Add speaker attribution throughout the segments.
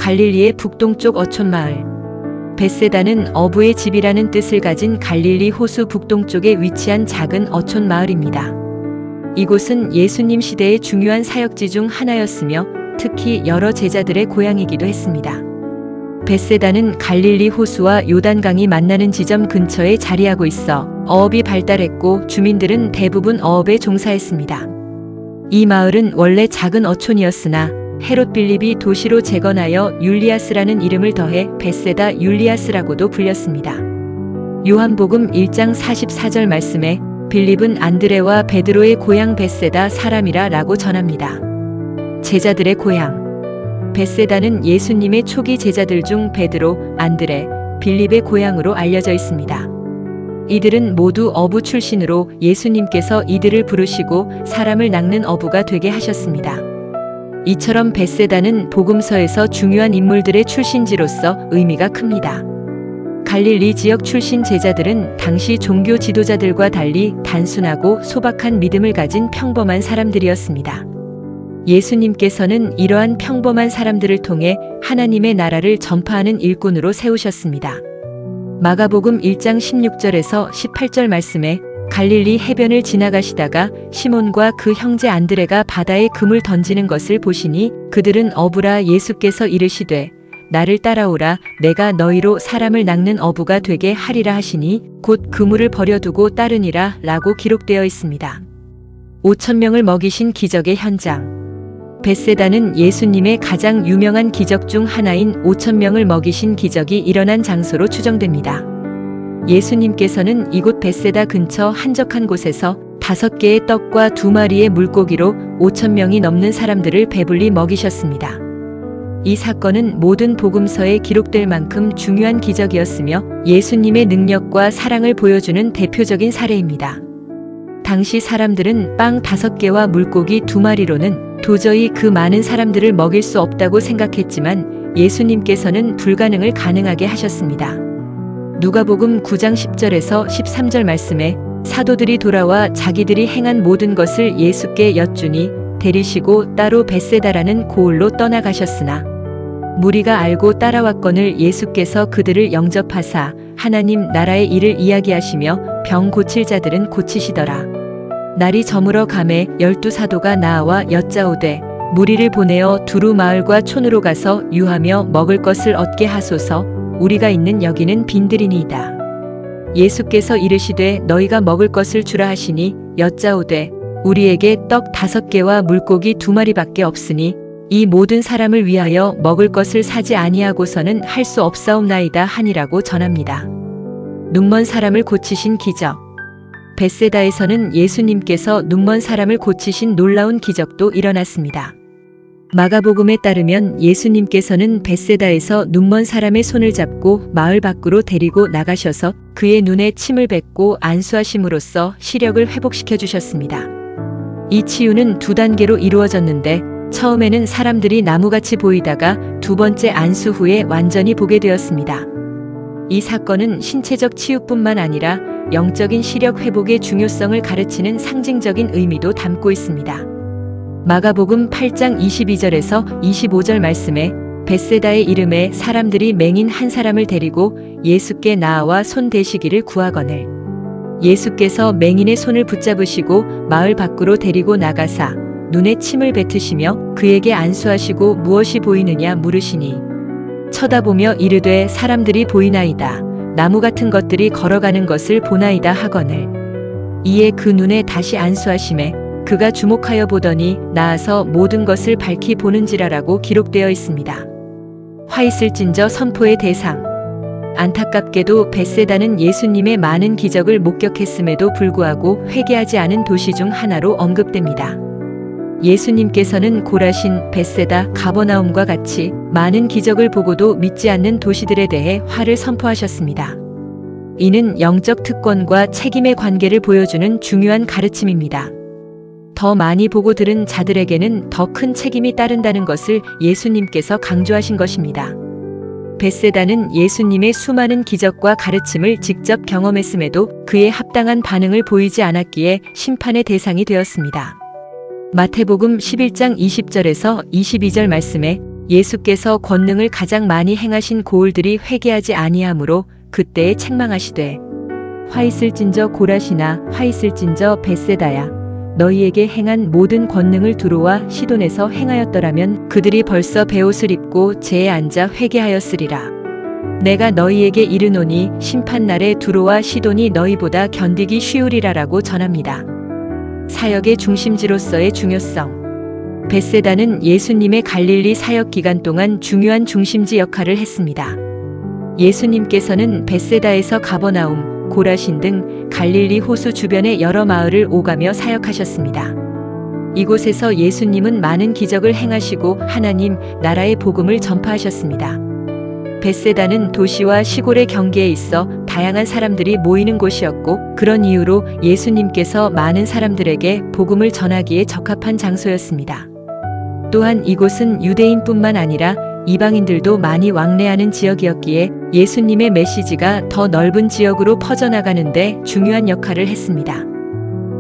Speaker 1: 갈릴리의 북동쪽 어촌 마을. 벳세다는 어부의 집이라는 뜻을 가진 갈릴리 호수 북동쪽에 위치한 작은 어촌 마을입니다. 이곳은 예수님 시대의 중요한 사역지 중 하나였으며 특히 여러 제자들의 고향이기도 했습니다. 벳세다는 갈릴리 호수와 요단강이 만나는 지점 근처에 자리하고 있어 어업이 발달했고 주민들은 대부분 어업에 종사했습니다. 이 마을은 원래 작은 어촌이었으나 헤롯 빌립이 도시로 재건하여 율리아스라는 이름을 더해 벳세다 율리아스라고도 불렸습니다. 요한복음 1장 44절 말씀에 빌립은 안드레와 베드로의 고향 벳세다 사람이라 라고 전합니다. 제자들의 고향. 벳세다는 예수님의 초기 제자들 중 베드로, 안드레, 빌립의 고향으로 알려져 있습니다. 이들은 모두 어부 출신으로 예수님께서 이들을 부르시고 사람을 낚는 어부가 되게 하셨습니다. 이처럼 벳세다는 복음서에서 중요한 인물들의 출신지로서 의미가 큽니다. 갈릴리 지역 출신 제자들은 당시 종교 지도자들과 달리 단순하고 소박한 믿음을 가진 평범한 사람들이었습니다. 예수님께서는 이러한 평범한 사람들을 통해 하나님의 나라를 전파하는 일꾼으로 세우셨습니다. 마가복음 1장 16절에서 18절 말씀에 갈릴리 해변을 지나가시다가 시몬과 그 형제 안드레가 바다에 금을 던지는 것을 보시니 그들은 어부라 예수께서 이르시되 나를 따라오라 내가 너희로 사람을 낚는 어부가 되게 하리라 하시니 곧 그물을 버려두고 따르니라 라고 기록되어 있습니다. 5,000명을 먹이신 기적의 현장. 벳세다는 예수님의 가장 유명한 기적 중 하나인 5,000명을 먹이신 기적이 일어난 장소로 추정됩니다. 예수님께서는 이곳 벳세다 근처 한적한 곳에서 5개의 떡과 2마리의 물고기로 5,000명이 넘는 사람들을 배불리 먹이셨습니다. 이 사건은 모든 복음서에 기록될 만큼 중요한 기적이었으며 예수님의 능력과 사랑을 보여주는 대표적인 사례입니다. 당시 사람들은 빵 5개와 물고기 2마리로는 도저히 그 많은 사람들을 먹일 수 없다고 생각했지만 예수님께서는 불가능을 가능하게 하셨습니다. 누가복음 9장 10절에서 13절 말씀에 사도들이 돌아와 자기들이 행한 모든 것을 예수께 여쭈니 데리시고 따로 벳세다라는 고을로 떠나가셨으나 무리가 알고 따라왔거늘 예수께서 그들을 영접하사 하나님 나라의 일을 이야기하시며 병 고칠 자들은 고치시더라. 날이 저물어 가매 12사도가 나와 여짜오되 무리를 보내어 두루 마을과 촌으로 가서 유하며 먹을 것을 얻게 하소서. 우리가 있는 여기는 빈들이니이다. 예수께서 이르시되 너희가 먹을 것을 주라 하시니 여짜오되 우리에게 떡 5개와 물고기 2마리밖에 없으니 이 모든 사람을 위하여 먹을 것을 사지 아니하고서는 할 수 없사옵나이다 하니라고 전합니다. 눈먼 사람을 고치신 기적. 벳세다에서는 예수님께서 눈먼 사람을 고치신 놀라운 기적도 일어났습니다. 마가복음에 따르면 예수님께서는 벳세다에서 눈먼 사람의 손을 잡고 마을 밖으로 데리고 나가셔서 그의 눈에 침을 뱉고 안수하심으로써 시력을 회복시켜 주셨습니다. 이 치유는 2단계로 이루어졌는데 처음에는 사람들이 나무같이 보이다가 2번째 안수 후에 완전히 보게 되었습니다. 이 사건은 신체적 치유뿐만 아니라 영적인 시력 회복의 중요성을 가르치는 상징적인 의미도 담고 있습니다. 마가복음 8장 22절에서 25절 말씀에 벳세다의 이름에 사람들이 맹인 한 사람을 데리고 예수께 나아와 손 대시기를 구하거늘 예수께서 맹인의 손을 붙잡으시고 마을 밖으로 데리고 나가사 눈에 침을 뱉으시며 그에게 안수하시고 무엇이 보이느냐 물으시니 쳐다보며 이르되 사람들이 보이나이다. 나무 같은 것들이 걸어가는 것을 보나이다 하거늘 이에 그 눈에 다시 안수하심에 그가 주목하여 보더니 나아서 모든 것을 밝히 보는지라라고 기록되어 있습니다. 화 있을진저 선포의 대상. 안타깝게도 벳세다는 예수님의 많은 기적을 목격했음에도 불구하고 회개하지 않은 도시 중 하나로 언급됩니다. 예수님께서는 고라신, 벳세다, 가버나움과 같이 많은 기적을 보고도 믿지 않는 도시들에 대해 화를 선포하셨습니다. 이는 영적 특권과 책임의 관계를 보여주는 중요한 가르침입니다. 더 많이 보고 들은 자들에게는 더 큰 책임이 따른다는 것을 예수님께서 강조하신 것입니다. 벳세다는 예수님의 수많은 기적과 가르침을 직접 경험했음에도 그에 합당한 반응을 보이지 않았기에 심판의 대상이 되었습니다. 마태복음 11장 20절에서 22절 말씀에 예수께서 권능을 가장 많이 행하신 고을들이 회개하지 아니하므로 그때에 책망하시되 화 있을진저 고라시나 화 있을진저 벳세다야 너희에게 행한 모든 권능을 두로와 시돈에서 행하였더라면 그들이 벌써 베옷을 입고 재에 앉아 회개하였으리라. 내가 너희에게 이르노니 심판날에 두로와 시돈이 너희보다 견디기 쉬우리라라고 전합니다. 사역의 중심지로서의 중요성. 벳세다는 예수님의 갈릴리 사역 기간 동안 중요한 중심지 역할을 했습니다. 예수님께서는 벳세다에서 가버나움, 고라신 등 갈릴리 호수 주변의 여러 마을을 오가며 사역하셨습니다. 이곳에서 예수님은 많은 기적을 행하시고 하나님 나라의 복음을 전파하셨습니다. 벳세다는 도시와 시골의 경계에 있어 다양한 사람들이 모이는 곳이었고 그런 이유로 예수님께서 많은 사람들에게 복음을 전하기에 적합한 장소였습니다. 또한 이곳은 유대인뿐만 아니라 이방인들도 많이 왕래하는 지역이었기에 예수님의 메시지가 더 넓은 지역으로 퍼져나가는데 중요한 역할을 했습니다.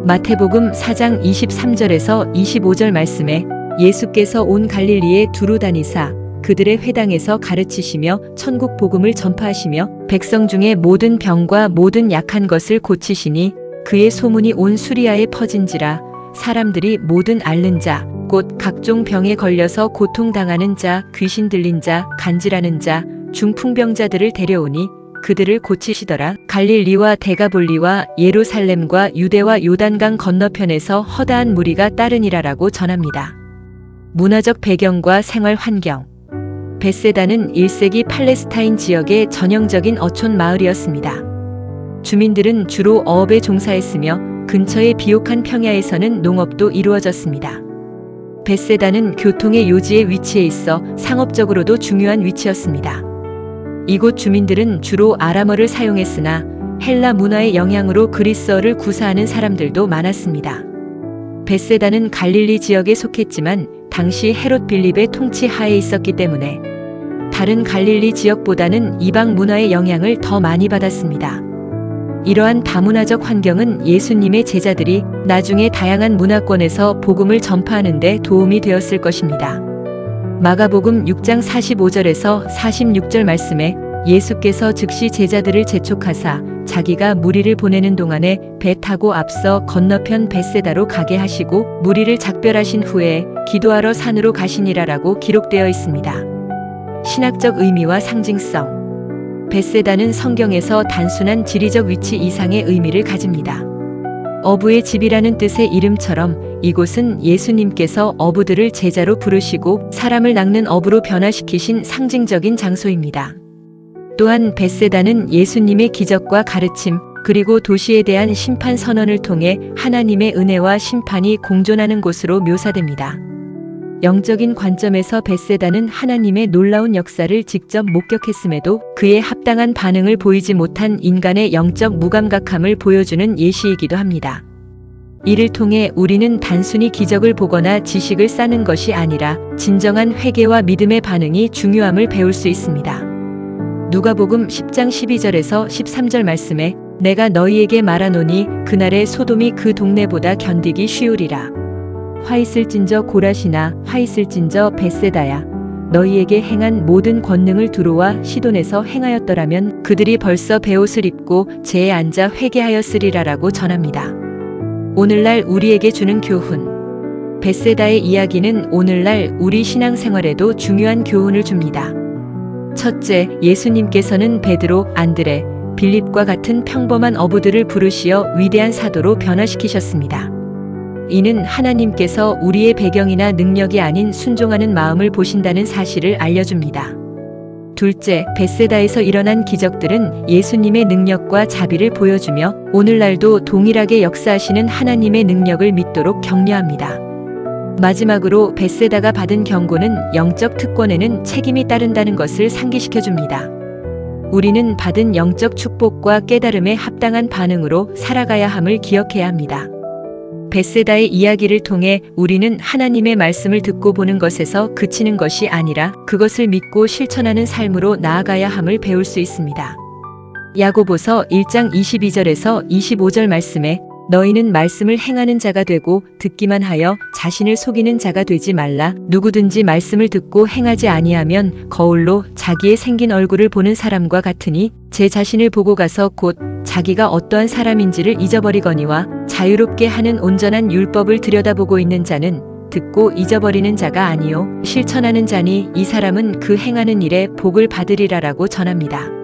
Speaker 1: 마태복음 4장 23절에서 25절 말씀에 예수께서 온 갈릴리에 두루 다니사 그들의 회당에서 가르치시며 천국 복음을 전파하시며 백성 중에 모든 병과 모든 약한 것을 고치시니 그의 소문이 온 수리아에 퍼진지라 사람들이 모든 앓는 자 곧 각종 병에 걸려서 고통당하는 자 귀신 들린 자 간질하는 자 중풍병자들을 데려오니 그들을 고치시더라. 갈릴리와 데가볼리와 예루살렘과 유대와 요단강 건너편에서 허다한 무리가 따르니라라고 전합니다. 문화적 배경과 생활 환경. 벳세다는 1세기 팔레스타인 지역의 전형적인 어촌 마을이었습니다. 주민들은 주로 어업에 종사했으며 근처의 비옥한 평야에서는 농업도 이루어졌습니다. 벳세다는 교통의 요지에 위치해 있어 상업적으로도 중요한 위치였습니다. 이곳 주민들은 주로 아람어를 사용했으나 헬라 문화의 영향으로 그리스어를 구사하는 사람들도 많았습니다. 벳세다는 갈릴리 지역에 속했지만 당시 헤롯 빌립의 통치 하에 있었기 때문에 다른 갈릴리 지역보다는 이방 문화의 영향을 더 많이 받았습니다. 이러한 다문화적 환경은 예수님의 제자들이 나중에 다양한 문화권에서 복음을 전파하는 데 도움이 되었을 것입니다. 마가복음 6장 45절에서 46절 말씀에 예수께서 즉시 제자들을 재촉하사 자기가 무리를 보내는 동안에 배 타고 앞서 건너편 벳세다로 가게 하시고 무리를 작별하신 후에 기도하러 산으로 가시니라라고 기록되어 있습니다. 신학적 의미와 상징성. 벳세다는 성경에서 단순한 지리적 위치 이상의 의미를 가집니다. 어부의 집이라는 뜻의 이름처럼 이곳은 예수님께서 어부들을 제자로 부르시고 사람을 낚는 어부로 변화시키신 상징적인 장소입니다. 또한 벳세다는 예수님의 기적과 가르침 그리고 도시에 대한 심판 선언을 통해 하나님의 은혜와 심판이 공존하는 곳으로 묘사됩니다. 영적인 관점에서 벳세다는 하나님의 놀라운 역사를 직접 목격했음에도 그에 합당한 반응을 보이지 못한 인간의 영적 무감각함을 보여주는 예시이기도 합니다. 이를 통해 우리는 단순히 기적을 보거나 지식을 쌓는 것이 아니라 진정한 회개와 믿음의 반응이 중요함을 배울 수 있습니다. 누가복음 10장 12절에서 13절 말씀에 내가 너희에게 말하노니 그날에 소돔이 그 동네보다 견디기 쉬우리라. 화 있을진저 고라시나 화 있을진저 벳세다야 너희에게 행한 모든 권능을 두로와 시돈에서 행하였더라면 그들이 벌써 베옷을 입고 재에 앉아 회개하였으리라라고 전합니다. 오늘날 우리에게 주는 교훈. 벳세다의 이야기는 오늘날 우리 신앙생활에도 중요한 교훈을 줍니다. 첫째, 예수님께서는 베드로, 안드레, 빌립과 같은 평범한 어부들을 부르시어 위대한 사도로 변화시키셨습니다. 이는 하나님께서 우리의 배경이나 능력이 아닌 순종하는 마음을 보신다는 사실을 알려줍니다. 둘째, 벳세다에서 일어난 기적들은 예수님의 능력과 자비를 보여주며 오늘날도 동일하게 역사하시는 하나님의 능력을 믿도록 격려합니다. 마지막으로 벳세다가 받은 경고는 영적 특권에는 책임이 따른다는 것을 상기시켜줍니다. 우리는 받은 영적 축복과 깨달음에 합당한 반응으로 살아가야 함을 기억해야 합니다. 벳세다의 이야기를 통해 우리는 하나님의 말씀을 듣고 보는 것에서 그치는 것이 아니라 그것을 믿고 실천하는 삶으로 나아가야 함을 배울 수 있습니다. 야고보서 1장 22절에서 25절 말씀에 너희는 말씀을 행하는 자가 되고 듣기만 하여 자신을 속이는 자가 되지 말라. 누구든지 말씀을 듣고 행하지 아니하면 거울로 자기의 생긴 얼굴을 보는 사람과 같으니 제 자신을 보고 가서 곧 자기가 어떠한 사람인지를 잊어버리거니와 자유롭게 하는 온전한 율법을 들여다보고 있는 자는 듣고 잊어버리는 자가 아니요 실천하는 자니 이 사람은 그 행하는 일에 복을 받으리라라고 전합니다.